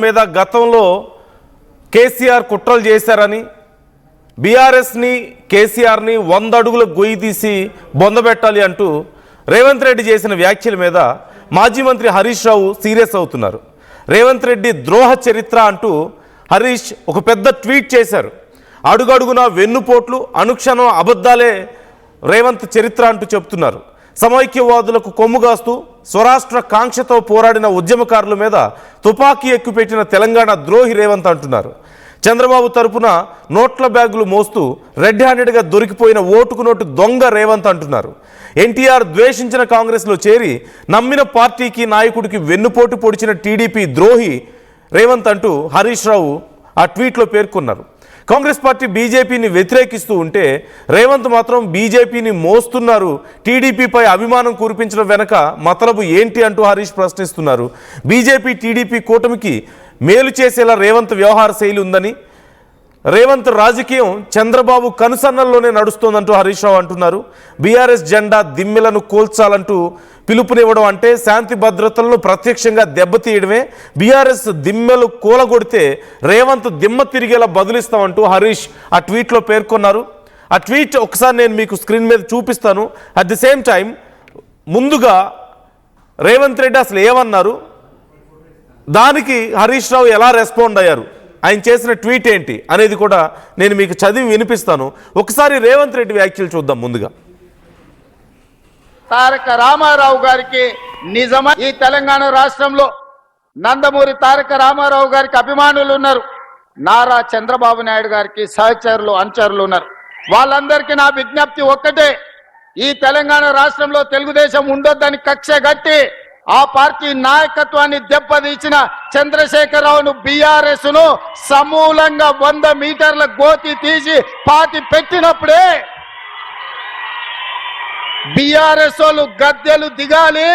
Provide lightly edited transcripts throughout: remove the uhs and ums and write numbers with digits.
మీద గతంలో కేసీఆర్ కుట్రలు చేశారని బీఆర్ఎస్ని కేసీఆర్ని 100 అడుగుల గొయ్యి తీసి బొందబెట్టాలి అంటూ రేవంత్ రెడ్డి చేసిన వ్యాఖ్యల మీద మాజీ మంత్రి హరీష్ రావు సీరియస్ అవుతున్నారు. రేవంత్ రెడ్డి ద్రోహ చరిత్ర అంటూ హరీష్ ఒక పెద్ద ట్వీట్ చేశారు. అడుగడుగున వెన్నుపోట్లు అనుక్షణం అబద్ధాలే రేవంత్ చరిత్ర అంటూ చెప్తున్నారు. సమైక్యవాదులకు కొమ్ముగాస్తూ స్వరాష్ట్ర కాంక్షతో పోరాడిన ఉద్యమకారుల మీద తుపాకీ ఎక్కుపెట్టిన తెలంగాణ ద్రోహి రేవంత్ అంటున్నారు. చంద్రబాబు తరపున నోట్ల బ్యాగులు మోస్తూ రెడ్ హ్యాండెడ్గా దొరికిపోయిన ఓటుకు నోటు దొంగ రేవంత్ అంటున్నారు. ఎన్టీఆర్ ద్వేషించిన కాంగ్రెస్లో చేరి నమ్మిన పార్టీకి నాయకుడికి వెన్నుపోటు పొడిచిన టీడీపీ ద్రోహి రేవంత్ అంటూ హరీష్ రావు ఆ ట్వీట్లో పేర్కొన్నారు. కాంగ్రెస్ పార్టీ బీజేపీని వ్యతిరేకిస్తూ ఉంటే రేవంత్ మాత్రం బీజేపీని మోస్తున్నారు. టీడీపీపై అభిమానం కురిపించడం వెనక మతలబు ఏంటి అంటూ హరీష్ ప్రశ్నిస్తున్నారు. బీజేపీ టీడీపీ కూటమికి మేలు చేసేలా రేవంత్ వ్యవహార శైలి ఉందని, రేవంత్ రాజకీయం చంద్రబాబు కనుసన్నల్లోనే నడుస్తోందంటూ హరీష్ రావు అంటున్నారు. బీఆర్ఎస్ జెండా దిమ్మెలను కూల్చాలంటూ పిలుపునివ్వడం అంటే శాంతి భద్రతలను ప్రత్యక్షంగా దెబ్బతీయడమే. బీఆర్ఎస్ దిమ్మెలు కూలగొడితే రేవంత్ దిమ్మ తిరిగేలా బదులిస్తామంటూ హరీష్ ఆ ట్వీట్లో పేర్కొన్నారు. ఆ ట్వీట్ ఒకసారి నేను మీకు స్క్రీన్ మీద చూపిస్తాను. అట్ ది సేమ్ టైం ముందుగా రేవంత్ రెడ్డి అసలు ఏమన్నారు, దానికి హరీష్ రావు ఎలా రెస్పాండ్ అయ్యారు, ఆయన చేసిన ట్వీట్ ఏంటి అనేది కూడా నేను మీకు చదివి వినిపిస్తాను. ఒకసారి రేవంత్ రెడ్డి వ్యాఖ్యలు చూద్దాం. ముందుగా తారక రామారావు గారికి నిజమా ఈ తెలంగాణ రాష్ట్రంలో నందమూరి తారక రామారావు గారికి అభిమానులు ఉన్నారు. నారా చంద్రబాబు నాయుడు గారికి సహచరులు అనుచరులు ఉన్నారు. వాళ్ళందరికీ నా విజ్ఞప్తి ఒక్కటే, ఈ తెలంగాణ రాష్ట్రంలో తెలుగుదేశం ఉండొద్దని కక్ష గట్టి ఆ పార్టీ నాయకత్వాన్ని దెబ్బతీసిన చంద్రశేఖరరావును బీఆర్ఎస్ ను సమూలంగా 100 మీటర్ల గోతి తీసి పాతి పెట్టినప్పుడే బీఆర్ఎస్ వాళ్ళు గద్దెలు దిగాలి,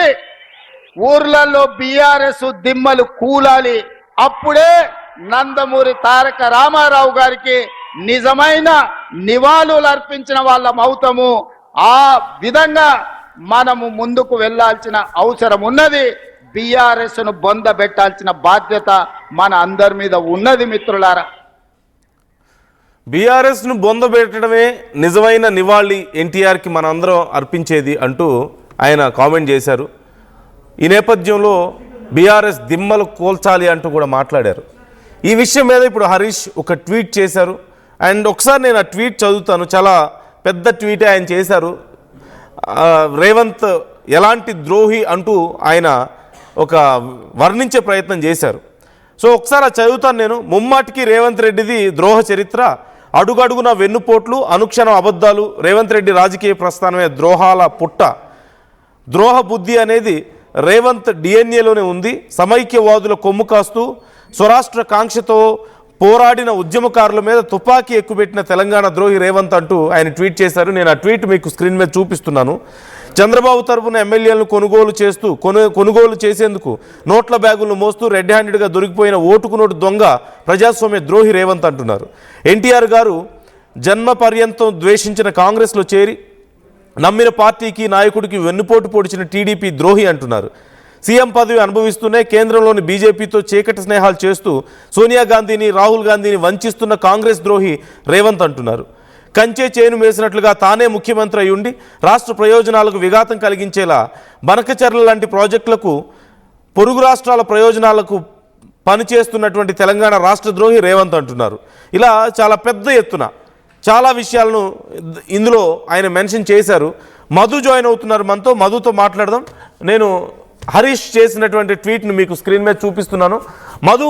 ఊర్లలో బీఆర్ఎస్ దిమ్మలు కూలాలి. అప్పుడే నందమూరి తారక రామారావు గారికి నిజమైన నివాళులు అర్పించిన వాళ్ళం అవుతాము. ఆ విధంగా మనము ముందుకు వెళ్లాల్సిన అవసరం ఉన్నది. బీఆర్ఎస్ ను బొంద పెట్టాల్సిన బాధ్యత మన అందరి మీద ఉన్నది. మిత్రులారా, బీఆర్ఎస్ను బొందబెట్టడమే నిజమైన నివాళి ఎన్టీఆర్కి మనందరం అర్పించేది అంటూ ఆయన కామెంట్ చేశారు. ఈ నేపథ్యంలో బీఆర్ఎస్ దిమ్మలు కోల్చాలి అంటూ కూడా మాట్లాడారు. ఈ విషయం మీద ఇప్పుడు హరీష్ ఒక ట్వీట్ చేశారు. అండ్ ఒకసారి నేను ఆ ట్వీట్ చదువుతాను. చాలా పెద్ద ట్వీటే ఆయన చేశారు. రేవంత్ ఎలాంటి ద్రోహి అంటూ ఆయన ఒక వర్ణించే ప్రయత్నం చేశారు. సో ఒకసారి చదువుతాను నేను. ముమ్మాటికి రేవంత్ రెడ్డిది ద్రోహ చరిత్ర, అడుగడుగున వెన్నుపోట్లు, అనుక్షణం అబద్ధాలు. రేవంత్ రెడ్డి రాజకీయ ప్రస్థానమే ద్రోహాల పుట్ట. ద్రోహ బుద్ధి అనేది రేవంత్ డిఎన్ఏలోనే ఉంది. సమైక్యవాదుల కొమ్ము కాస్తూ స్వరాష్ట్ర కాంక్షతో పోరాడిన ఉద్యమకారుల మీద తుపాకీ ఎక్కుపెట్టిన తెలంగాణ ద్రోహి రేవంత్ అంటూ ఆయన ట్వీట్ చేశారు. నేను ఆ ట్వీట్ మీకు స్క్రీన్ మీద చూపిస్తున్నాను. చంద్రబాబు తరపున ఎమ్మెల్యేలను కొనుగోలు చేసేందుకు నోట్ల బ్యాగులను మోస్తూ రెడ్ హ్యాండెడ్గా దొరికిపోయిన ఓటుకు నోటు దొంగ ప్రజాస్వామ్య ద్రోహి రేవంత్ అంటున్నారు. ఎన్టీఆర్ గారు జన్మ పర్యంతం ద్వేషించిన కాంగ్రెస్లో చేరి నమ్మిన పార్టీకి నాయకుడికి వెన్నుపోటు పొడిచిన టీడీపీ ద్రోహి అంటున్నారు. సీఎం పదవి అనుభవిస్తూనే కేంద్రంలోని బీజేపీతో చీకటి స్నేహాలు చేస్తూ సోనియా గాంధీని, రాహుల్ గాంధీని వంచిస్తున్న కాంగ్రెస్ ద్రోహి రేవంత్ అంటున్నారు. కంచే చేను వేసినట్లుగా తానే ముఖ్యమంత్రి అయ్యుండి రాష్ట్ర ప్రయోజనాలకు విఘాతం కలిగించేలా బనకచర్ల లాంటి ప్రాజెక్టులకు, పొరుగు రాష్ట్రాల ప్రయోజనాలకు పనిచేస్తున్నటువంటి తెలంగాణ రాష్ట్ర ద్రోహి రేవంత్ అంటున్నారు. ఇలా చాలా పెద్ద ఎత్తున చాలా విషయాలను ఇందులో ఆయన మెన్షన్ చేశారు. మధు జాయిన్ అవుతున్నారు మనతో. మధుతో మాట్లాడదాం. నేను హరీష్ చేసినటువంటి ట్వీట్ను మీకు స్క్రీన్ మీద చూపిస్తున్నాను. మధు,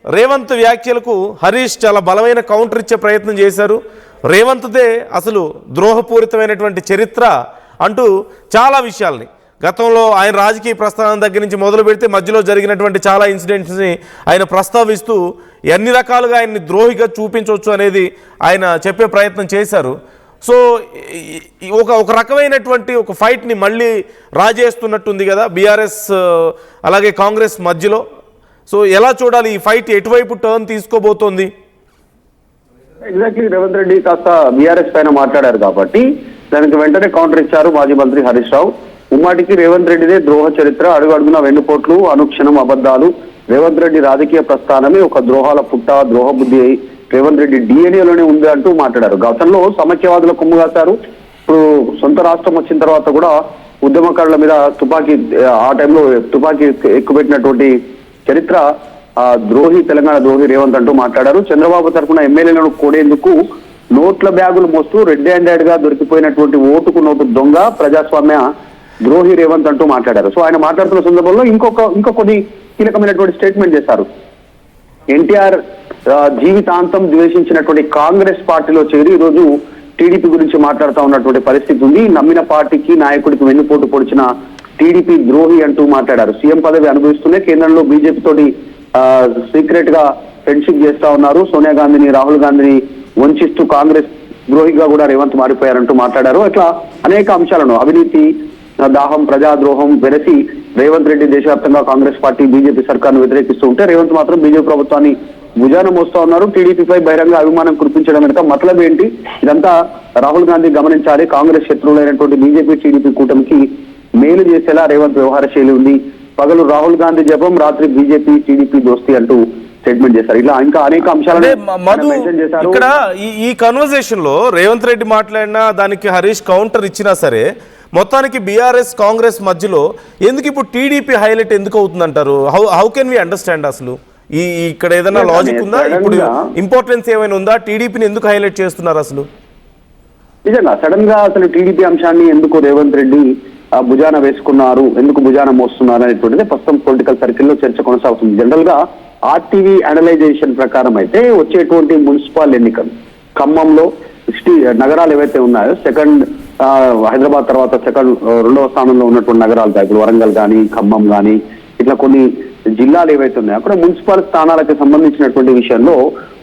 రేవంత్ వ్యాఖ్యలకు హరీష్ చాలా బలమైన కౌంటర్ ఇచ్చే ప్రయత్నం చేశారు. రేవంత్దే అసలు ద్రోహపూరితమైనటువంటి చరిత్ర అంటూ చాలా విషయాల్ని గతంలో ఆయన రాజకీయ ప్రస్థానం దగ్గర నుంచి మొదలు పెడితే మధ్యలో జరిగినటువంటి చాలా ఇన్సిడెంట్స్ని ఆయన ప్రస్తావిస్తూ ఎన్ని రకాలుగా ఆయన్ని ద్రోహిగా చూపించవచ్చు అనేది ఆయన చెప్పే ప్రయత్నం చేశారు. సో ఒక రకమైనటువంటి ఒక ఫైట్ని మళ్ళీ రాజేస్తున్నట్టుంది కదా బీఆర్ఎస్ అలాగే కాంగ్రెస్ మధ్యలో. సో ఎలా చూడాలి ఈ ఫైట్, ఎటువైపు టర్న్ తీసుకోబోతోంది? ఎగ్జాక్ట్లీ రేవంత్ రెడ్డి కాస్త బీఆర్ఎస్ పైన మాట్లాడారు కాబట్టి దానికి వెంటనే కౌంటర్ ఇచ్చారు మాజీ మంత్రి హరీష్ రావు. ఉమ్మాటికి రేవంత్ రెడ్డిదే ద్రోహ చరిత్ర, అడుగు అడుగున వెన్నుపోట్లు, అనుక్షణం అబద్ధాలు, రేవంత్ రెడ్డి రాజకీయ ప్రస్థానమే ఒక ద్రోహాల పుట్ట, ద్రోహ బుద్ధి రేవంత్ రెడ్డి డిఎన్ఏలోనే ఉంది అంటూ మాట్లాడారు. గతంలో సమైక్యవాదుల కొమ్ము కాశారు. ఇప్పుడు సొంత రాష్ట్రం వచ్చిన తర్వాత కూడా ఉద్యమకారుల మీద తుపాకీ, ఆ టైంలో తుపాకీ ఎక్కుపెట్టినటువంటి చరిత్ర ద్రోహి, తెలంగాణ ద్రోహి రేవంత్ అంటూ మాట్లాడారు. చంద్రబాబు తరఫున ఎమ్మెల్యేలను కోడేందుకు నోట్ల బ్యాగులు మోస్తూ రెడ్ హ్యాండెడ్ గా దొరికిపోయినటువంటి ఓటుకు నోటు దొంగ, ప్రజాస్వామ్య ద్రోహి రేవంత్ అంటూ మాట్లాడారు. సో ఆయన మాట్లాడుతున్న సందర్భంలో ఇంకో కొన్ని కీలకమైనటువంటి స్టేట్మెంట్ చేశారు. ఎన్టీఆర్ జీవితాంతం ద్వేషించినటువంటి కాంగ్రెస్ పార్టీలో చేరి ఈరోజు టీడీపీ గురించి మాట్లాడుతూ ఉన్నటువంటి పరిస్థితి ఉంది. నమ్మిన పార్టీకి, నాయకుడికి వెన్నుపోటు పొడిచిన టీడీపీ ద్రోహి అంటూ మాట్లాడారు. సీఎం పదవి అనుభవిస్తూనే కేంద్రంలో బీజేపీ తోటి సీక్రెట్ గా ఫ్రెండ్షిప్ చేస్తా ఉన్నారు. సోనియా గాంధీని, రాహుల్ గాంధీని వంచిస్తూ కాంగ్రెస్ ద్రోహిగా కూడా రేవంత్ మారిపోయారంటూ మాట్లాడారు. ఇట్లా అనేక అంశాలను, అవినీతి, దాహం, ప్రజాద్రోహం వెరసి రేవంత్ రెడ్డి దేశవ్యాప్తంగా కాంగ్రెస్ పార్టీ, బీజేపీ సర్కార్ను వ్యతిరేకిస్తూ ఉంటే రేవంత్ మాత్రం బీజేపీ ప్రభుత్వాన్ని భుజాన మోస్తా ఉన్నారు. టీడీపీపై బహిరంగ అభిమానం కురిపించడం వెనుక మతలబ్ ఏంటి? ఇదంతా రాహుల్ గాంధీ గమనించాలి. కాంగ్రెస్ శత్రువులైనటువంటి బీజేపీ, టీడీపీ కూటమికి మేలు చేసేలా రేవంత్ వ్యవహార శైలి ఉంది. పగలు రాహుల్ గాంధీ జపం, రాత్రి బీజేపీ, టీడీపీ దోస్తీ అంటూ స్టేట్మెంట్ చేశారు. ఇలా ఇంకా అనేక అంశాలను మెన్షన్ చేశారు. ఇక్కడ ఈ కన్వర్సేషన్ లో రేవంత్ రెడ్డి మాట్లాడినా దానికి హరీష్ కౌంటర్ ఇచ్చినా సరే, మొత్తానికి బీఆర్ఎస్ కాంగ్రెస్ మధ్యలో ఎందుకు ఇప్పుడు టీడీపీ హైలైట్ ఎందుకు అవుతుందంటారు? How can we understand? అసలు ఇక్కడ ఏదైనా లాజిక్ ఉందా? ఇప్పుడు ఇంపార్టెన్స్ ఏమైనా ఉందా? టీడీపీని ఎందుకు హైలైట్ చేస్తున్నారు అసలు? నిజంగా సడన్ గా అసలు టీడీపీ అంశాన్ని ఎందుకు రేవంత్ రెడ్డి భుజాన వేసుకున్నారు, ఎందుకు భుజాన మోస్తున్నారు అనేటువంటిది ప్రస్తుతం పొలిటికల్ సర్కిల్లో చర్చ కొనసాగుతుంది. జనరల్ గా ఆర్టీవీ అనలైజేషన్ ప్రకారం అయితే వచ్చేటువంటి మున్సిపల్ ఎన్నికలు ఖమ్మంలో నగరాలు ఏవైతే ఉన్నాయో, సెకండ్ హైదరాబాద్ తర్వాత రెండవ స్థానంలో ఉన్నటువంటి నగరాలు, ఇప్పుడు వరంగల్ కానీ, ఖమ్మం కానీ, ఇట్లా కొన్ని జిల్లాలు ఏవైతే ఉన్నాయో అక్కడ మున్సిపల్ స్థానాలకు సంబంధించినటువంటి విషయంలో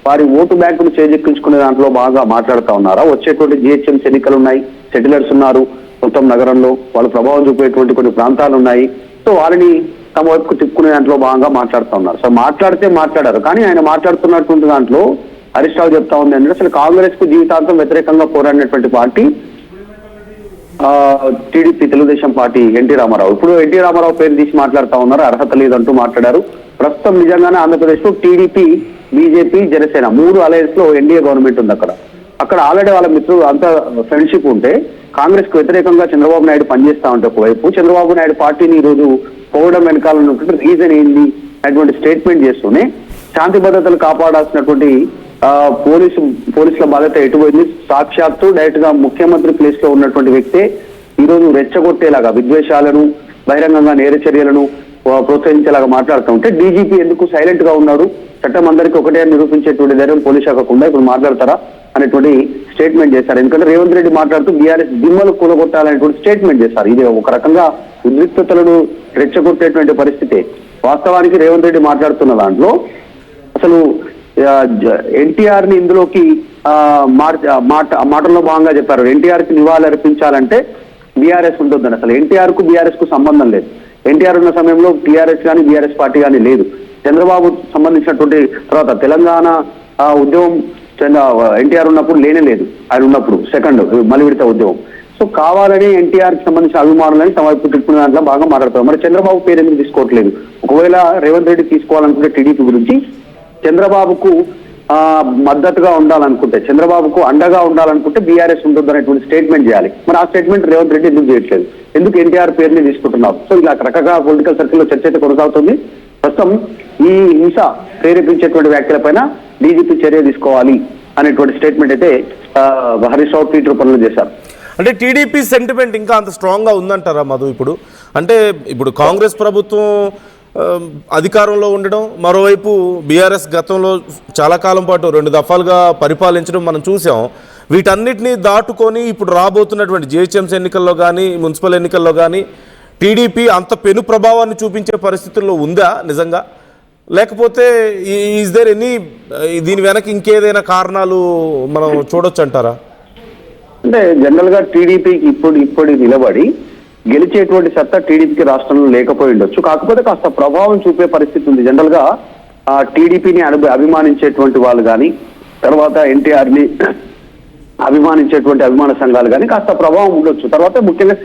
వారి ఓటు బ్యాంకును చేజెక్కించుకునే దాంట్లో బాగా మాట్లాడుతూ ఉన్నారా. వచ్చేటువంటి జిహెచ్ఎంసీ ఎన్నికలు ఉన్నాయి, సెటిలర్స్ ఉన్నారు మొత్తం నగరంలో, వాళ్ళు ప్రభావం చూపేటువంటి కొన్ని ప్రాంతాలు ఉన్నాయి. సో వారిని తమ వైపుకు తిప్పుకునే దాంట్లో భాగంగా మాట్లాడుతూ ఉన్నారు. సో మాట్లాడారు. కానీ ఆయన మాట్లాడుతున్నటువంటి దాంట్లో హరీష్ రావు చెప్తా ఉంది అంటే అసలు కాంగ్రెస్ కు జీవితాంతం వ్యతిరేకంగా పోరాడినటువంటి పార్టీ టీడీపీ, తెలుగుదేశం పార్టీ, ఎన్టీ రామారావు. ఇప్పుడు ఎన్టీ రామారావు పేరు తీసి మాట్లాడుతూ ఉన్నారు, అర్హత లేదంటూ మాట్లాడారు. ప్రస్తుతం నిజంగానే ఆంధ్రప్రదేశ్ లో టీడీపీ, బీజేపీ, జనసేన 3 అలయన్స్ లో ఎన్డీఏ గవర్నమెంట్ ఉంది. అక్కడ ఆల్రెడీ వాళ్ళ మిత్రులు అంత ఫ్రెండ్షిప్ ఉంటే కాంగ్రెస్ కు వ్యతిరేకంగా చంద్రబాబు నాయుడు పనిచేస్తా ఉంటే ఒకవైపు, చంద్రబాబు నాయుడు పార్టీని ఈ రోజు పోవడం వెనకాల ఉన్నటువంటి రీజన్ ఏంది అటువంటి స్టేట్మెంట్ చేస్తూనే శాంతి భద్రతలు కాపాడాల్సినటువంటి పోలీసుల బాధ్యత ఎటుపోయింది. సాక్షాత్తు డైరెక్ట్ గా ముఖ్యమంత్రి ప్లేస్ లో ఉన్నటువంటి వ్యక్తే ఈ రోజు రెచ్చగొట్టేలాగా, విద్వేషాలను, బహిరంగంగా నేర చర్యలను ప్రోత్సహించేలాగా మాట్లాడుతూ ఉంటే డీజీపీ ఎందుకు సైలెంట్ గా ఉన్నారు? చట్టం అందరికీ ఒకటే నిరూపించేటువంటి ధైర్యం పోలీస్ శాఖకుండా ఇప్పుడు మాట్లాడతారా అనేటువంటి స్టేట్మెంట్ చేశారు. ఎందుకంటే రేవంత్ రెడ్డి మాట్లాడుతూ బీఆర్ఎస్ దిమ్మలు కూలగొట్టాలనేటువంటి స్టేట్మెంట్ చేశారు. ఇది ఒక రకంగా ఉద్రిక్తతలను రెచ్చగొట్టేటువంటి పరిస్థితి. వాస్తవానికి రేవంత్ రెడ్డి మాట్లాడుతున్న దాంట్లో అసలు ఎన్టీఆర్ ని ఇందులోకి మాటల్లో భాగంగా చెప్పారు. ఎన్టీఆర్ కి నివాళి అర్పించాలంటే బీఆర్ఎస్ ఉంటుందని. అసలు ఎన్టీఆర్ కు బీఆర్ఎస్ కు సంబంధం లేదు. ఎన్టీఆర్ ఉన్న సమయంలో టీఆర్ఎస్ కానీ బీఆర్ఎస్ పార్టీ కానీ లేదు. చంద్రబాబు సంబంధించినటువంటి తర్వాత తెలంగాణ ఉద్యమం ఎన్టీఆర్ ఉన్నప్పుడు లేనే లేదు. ఆయన ఉన్నప్పుడు సెకండ్ మలి విడత ఉద్యమం. సో కావాలని ఎన్టీఆర్ కి సంబంధించిన అభిమానులని తమ వైపు తిప్పుకునే దాంట్లో బాగా మాట్లాడతారు. మరి చంద్రబాబు పేరు ఎందుకు తీసుకోవట్లేదు? ఒకవేళ రేవంత్ రెడ్డి తీసుకోవాలనుకుంటే టీడీపీ గురించి, చంద్రబాబుకు మద్దతుగా ఉండాలనుకుంటే, చంద్రబాబుకు అండగా ఉండాలనుకుంటే బీఆర్ఎస్ ఉంటుంది అనేటువంటి స్టేట్మెంట్ చేయాలి. మరి ఆ స్టేట్మెంట్ రేవంత్ రెడ్డి ఎందుకు చేయట్లేదు? ఎందుకు ఎన్టీఆర్ పేరుని తీసుకుంటున్నారు? సో ఇలా రకరకాల పొలిటికల్ సర్కిల్లో చర్చ అయితే కొనసాగుతుంది. ప్రస్తుతం ఈ హింస ప్రేరేపించేటువంటి వ్యాఖ్యలపైన డీజీపీ చర్య తీసుకోవాలి అనేటువంటి స్టేట్మెంట్ అయితే హరీష్ రావు ట్వీట్ రూపంలో చేశారు. అంటే టీడీపీ సెంటిమెంట్ ఇంకా అంత స్ట్రాంగ్గా ఉందంటారా మధు? ఇప్పుడు కాంగ్రెస్ ప్రభుత్వం అధికారంలో ఉండడం, మరోవైపు బీఆర్ఎస్ గతంలో చాలా కాలం పాటు 2 దఫాలుగా పరిపాలించడం మనం చూసాం. వీటన్నిటిని దాటుకొని ఇప్పుడు రాబోతున్నటువంటి జిహెచ్ఎంసీ ఎన్నికల్లో కానీ, మున్సిపల్ ఎన్నికల్లో కానీ టీడీపీ అంత పెను ప్రభావాన్ని చూపించే పరిస్థితుల్లో ఉందా నిజంగా? లేకపోతే ఈజ్ దేర్ ఎనీ దీని వెనక ఇంకేదైనా కారణాలు మనం చూడొచ్చు అంటారా? అంటే జనరల్ గా టీడీపీకి ఇప్పుడు నిలబడి గెలిచేటువంటి సత్తా టీడీపీకి రాష్ట్రంలో లేకపోయి ఉండొచ్చు. కాకపోతే కాస్త ప్రభావం చూపే పరిస్థితి ఉంది. జనరల్ గా టీడీపీని అభిమానించేటువంటి వాళ్ళు కానీ, తర్వాత ఎన్టీఆర్ ని అభిమానించేటువంటి అభిమాన సంఘాలు కానీ కాస్త ప్రభావం ఉండొచ్చు. తర్వాత ముఖ్యంగా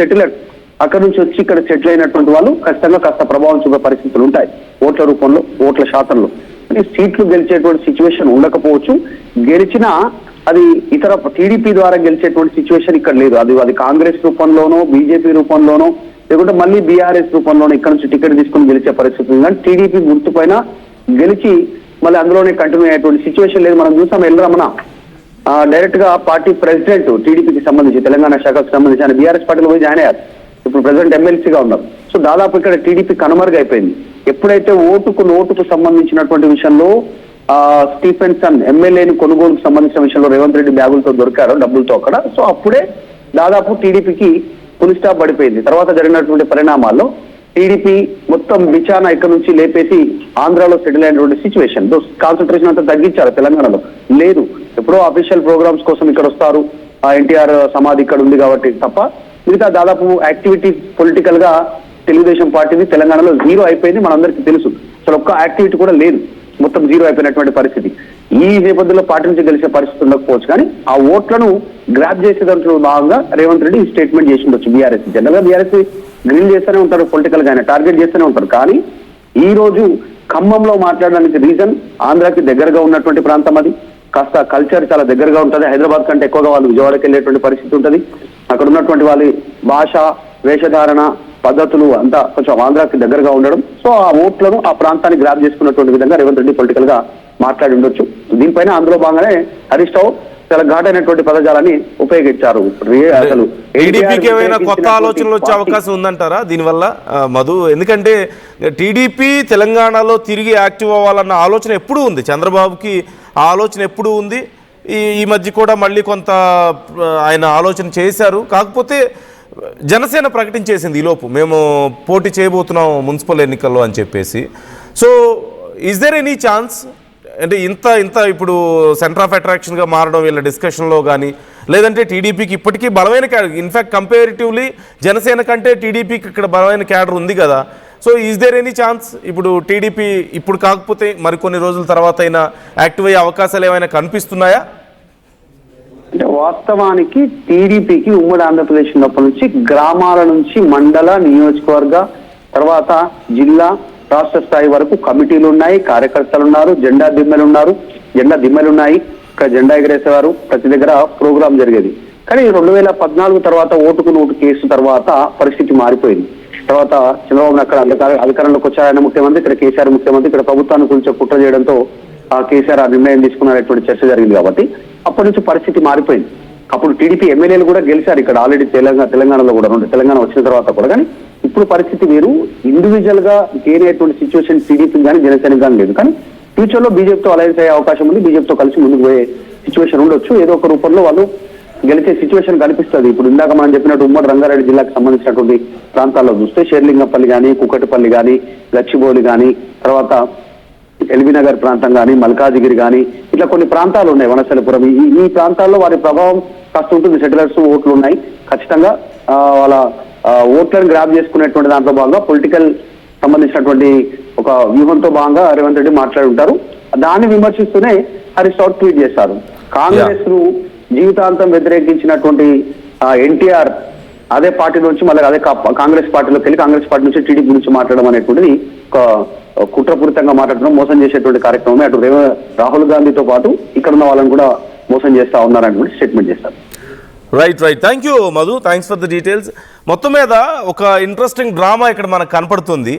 అక్కడ నుంచి వచ్చి ఇక్కడ సెటిల్ అయినటువంటి వాళ్ళు ఖచ్చితంగా కాస్త ప్రభావం చూపే పరిస్థితులు ఉంటాయి ఓట్ల రూపంలో, ఓట్ల శాతంలో. సీట్లు గెలిచేటువంటి సిచ్యువేషన్ ఉండకపోవచ్చు. గెలిచినా అది ఇతర టీడీపీ ద్వారా గెలిచేటువంటి సిచ్యువేషన్ ఇక్కడ లేదు. అది కాంగ్రెస్ రూపంలోనో, బీజేపీ రూపంలోనో, లేకుంటే మళ్ళీ బీఆర్ఎస్ రూపంలోనో ఇక్కడ నుంచి టికెట్ తీసుకుని గెలిచే పరిస్థితి ఉంది. కానీ టీడీపీ గుర్తు పైన గెలిచి మళ్ళీ అందులోనే కంటిన్యూ అయ్యేటువంటి సిచ్యువేషన్ లేదు. మనం చూసాం ఎల్రమణ డైరెక్ట్ గా పార్టీ ప్రెసిడెంట్ టీడీపీకి సంబంధించి, తెలంగాణ శాఖకు సంబంధించి ఆయన బీఆర్ఎస్ పార్టీలో పోయి జాయిన్ అయ్యారు. ఇప్పుడు ప్రెసిడెంట్ ఎమ్మెల్సీగా ఉన్నారు. సో దాదాపు ఇక్కడ టీడీపీ కనుమరుగైపోయింది. ఎప్పుడైతే ఓటుకు సంబంధించినటువంటి విషయంలో స్టీఫెన్సన్ ఎమ్మెల్యేని కొనుగోలుకు సంబంధించిన విషయంలో రేవంత్ రెడ్డి బ్యాగులతో దొరికారో, డబ్బులతో అక్కడ, సో అప్పుడే దాదాపు టీడీపీకి పులి స్టాప్ పడిపోయింది. తర్వాత జరిగినటువంటి పరిణామాల్లో టీడీపీ మొత్తం బిచానా ఇక్కడ నుంచి లేపేసి ఆంధ్రాలో సెటిల్ అయినటువంటి సిచ్యువేషన్. కాన్సన్ట్రేషన్ అంతా తగ్గించారు తెలంగాణలో. లేదు, ఎప్పుడో అఫీషియల్ ప్రోగ్రామ్స్ కోసం ఇక్కడ వస్తారు, ఎన్టీఆర్ సమాధి ఇక్కడ ఉంది కాబట్టి తప్ప మిగతా దాదాపు యాక్టివిటీ పొలిటికల్ గా తెలుగుదేశం పార్టీని తెలంగాణలో జీరో అయిపోయింది. మనందరికీ తెలుసు. అసలు ఒక్క యాక్టివిటీ కూడా లేదు, మొత్తం జీరో అయిపోయినటువంటి పరిస్థితి. ఈ నేపథ్యంలో పార్టీ నుంచి గెలిచే పరిస్థితి ఉండకపోవచ్చు, కానీ ఆ ఓట్లను గ్రాప్ చేసేదాంట్లో భాగంగా రేవంత్ రెడ్డి స్టేట్మెంట్ చేసి ఉండొచ్చు. బీఆర్ఎస్ జనరల్ గా బీఆర్ఎస్ గ్రిల్ చేస్తూనే ఉంటారు, పొలిటికల్ గా టార్గెట్ చేస్తూనే ఉంటారు. కానీ ఈ రోజు ఖమ్మంలో మాట్లాడడానికి రీజన్ ఆంధ్రాకి దగ్గరగా ఉన్నటువంటి ప్రాంతం, అది కాస్త కల్చర్ చాలా దగ్గరగా ఉంటుంది. హైదరాబాద్ కంటే ఎక్కువగా వాళ్ళు విజయవాడకి వెళ్ళేటువంటి పరిస్థితి ఉంటుంది. అక్కడ ఉన్నటువంటి వాళ్ళ భాష, వేషధారణ, పద్ధతులు అంతా కొంచెం ఆంధ్రాకి దగ్గరగా ఉండడం. సో ఆ ఓట్లను ఆ ప్రాంతాన్ని గ్రాప్ చేసుకున్నటువంటి విధంగా రేవంత్ రెడ్డి పొలిటికల్ గా మాట్లాడి ఉండొచ్చు. దీనిపైన అందులో భాగంగానే హరీష్ రావు చాలా ఘాటైనటువంటి పదజాలాన్ని ఉపయోగించారు. అసలు టీడీపీకి ఏమైనా కొత్త ఆలోచనలు వచ్చే అవకాశం ఉందంటారా దీనివల్ల మధు? ఎందుకంటే టీడీపీ తెలంగాణలో తిరిగి యాక్టివ్ అవ్వాలన్న ఆలోచన ఎప్పుడూ ఉంది, చంద్రబాబుకి ఆ ఆలోచన ఎప్పుడూ ఉంది. ఈ మధ్య కూడా మళ్ళీ కొంత ఆయన ఆలోచన చేశారు. కాకపోతే జనసేన ప్రకటించేసింది ఈలోపు, మేము పోటీ చేయబోతున్నాం మున్సిపల్ ఎన్నికల్లో అని చెప్పేసి. So is there any chance అంటే ఇంత ఇప్పుడు సెంటర్ ఆఫ్ అట్రాక్షన్గా మారడం వీళ్ళ డిస్కషన్లో కానీ, లేదంటే టీడీపీకి ఇప్పటికీ బలమైన క్యాడర్, ఇన్ఫ్యాక్ట్ కంపేరిటివ్లీ జనసేన కంటే టీడీపీకి ఇక్కడ బలమైన క్యాడర్ ఉంది కదా. So is there any chance ఇప్పుడు టీడీపీ ఇప్పుడు కాకపోతే మరికొన్ని రోజుల తర్వాత అయినా యాక్టివ్ అయ్యే అవకాశాలు ఏమైనా కనిపిస్తున్నాయా? అంటే వాస్తవానికి టీడీపీకి ఉమ్మడి ఆంధ్రప్రదేశ్ ఉన్నప్పటి నుంచి గ్రామాల నుంచి మండల, నియోజకవర్గ, తర్వాత జిల్లా, రాష్ట్ర స్థాయి వరకు కమిటీలు ఉన్నాయి, కార్యకర్తలు ఉన్నారు, జెండా దిమ్మెలు ఉన్నాయి. ఇక్కడ జెండా ఎగరేసేవారు, ప్రతి దగ్గర ప్రోగ్రాం జరిగేది. కానీ 2014 తర్వాత ఓటుకు నోటు కేసు తర్వాత పరిస్థితి మారిపోయింది. తర్వాత చంద్రబాబు అక్కడ అధికారంలోకి వచ్చారు ఆయన ముఖ్యమంత్రి, ఇక్కడ కేసీఆర్ ముఖ్యమంత్రి. ఇక్కడ ప్రభుత్వాన్ని గురించి కుట్ర చేయడంతో కేసీఆర్ ఆ నిర్ణయం తీసుకున్నటువంటి చర్చ జరిగింది. కాబట్టి అప్పటి నుంచి పరిస్థితి మారిపోయింది. అప్పుడు టీడీపీ ఎమ్మెల్యేలు కూడా గెలిచారు ఇక్కడ ఆల్రెడీ తెలంగాణలో కూడా, తెలంగాణ వచ్చిన తర్వాత కూడా. కానీ ఇప్పుడు పరిస్థితి వేరు. ఇండివిజువల్ గా గెయిన్ అయ్యేటువంటి సిచ్యువేషన్ టీడీపీ కానీ జనసేనకి కానీ లేదు. కానీ ఫ్యూచర్ లో బీజేపీతో అలయన్స్ అయ్యే అవకాశం ఉంది, బీజేపీతో కలిసి ముందుకు పోయే సిచ్యువేషన్ ఉండొచ్చు. ఏదో ఒక రూపంలో వాళ్ళు గెలిచే సిచ్యువేషన్ కనిపిస్తుంది. ఇప్పుడు ఇందాక మనం చెప్పినట్టు ఉమ్మడి రంగారెడ్డి జిల్లాకు సంబంధించినటువంటి ప్రాంతాల్లో చూస్తే షేర్లింగంపల్లి కానీ, కుక్కటిపల్లి కానీ, గచ్చిబౌలి కానీ, తర్వాత ఎల్బీనగర్ ప్రాంతం కానీ, మల్కాజిగిరి కానీ, ఇట్లా కొన్ని ప్రాంతాలు ఉన్నాయి, వనస్థలిపురం. ఈ ప్రాంతాల్లో వారి ప్రభావం కాస్త ఉంటుంది. సెటిలర్స్ ఓట్లు ఉన్నాయి. ఖచ్చితంగా వాళ్ళ ఓట్లను గ్రాప్ చేసుకునేటువంటి దాంట్లో భాగంగా పొలిటికల్ సంబంధించినటువంటి ఒక వ్యూహంతో భాగంగా రేవంత్ రెడ్డి మాట్లాడి ఉంటారు. దాన్ని విమర్శిస్తూనే హరీష్ రావు ట్వీట్ చేశారు. కాంగ్రెస్ ను జీవితాంతం వ్యతిరేకించినటువంటి ఎన్టీఆర్ అదే పార్టీ నుంచి మళ్ళీ అదే కాంగ్రెస్ పార్టీలోకి వెళ్ళి కాంగ్రెస్ పార్టీ నుంచి టీడీపీ గురించి మాట్లాడడం అనేటువంటిది ఒక కుట్రపూరితంగా మాట్లాడడం, మోసం చేసేటువంటి కార్యక్రమమే. అటు రాహుల్ గాంధీతో పాటు ఇక్కడ ఉన్న వాళ్ళని కూడా మోసం చేస్తా ఉన్నారనేటువంటి స్టేట్మెంట్ చేస్తారు. Right. Thank you Madhu, thanks for the details. మొత్తం మీద ఒక ఇంట్రెస్టింగ్ డ్రామా ఇక్కడ మనకు కనపడుతుంది.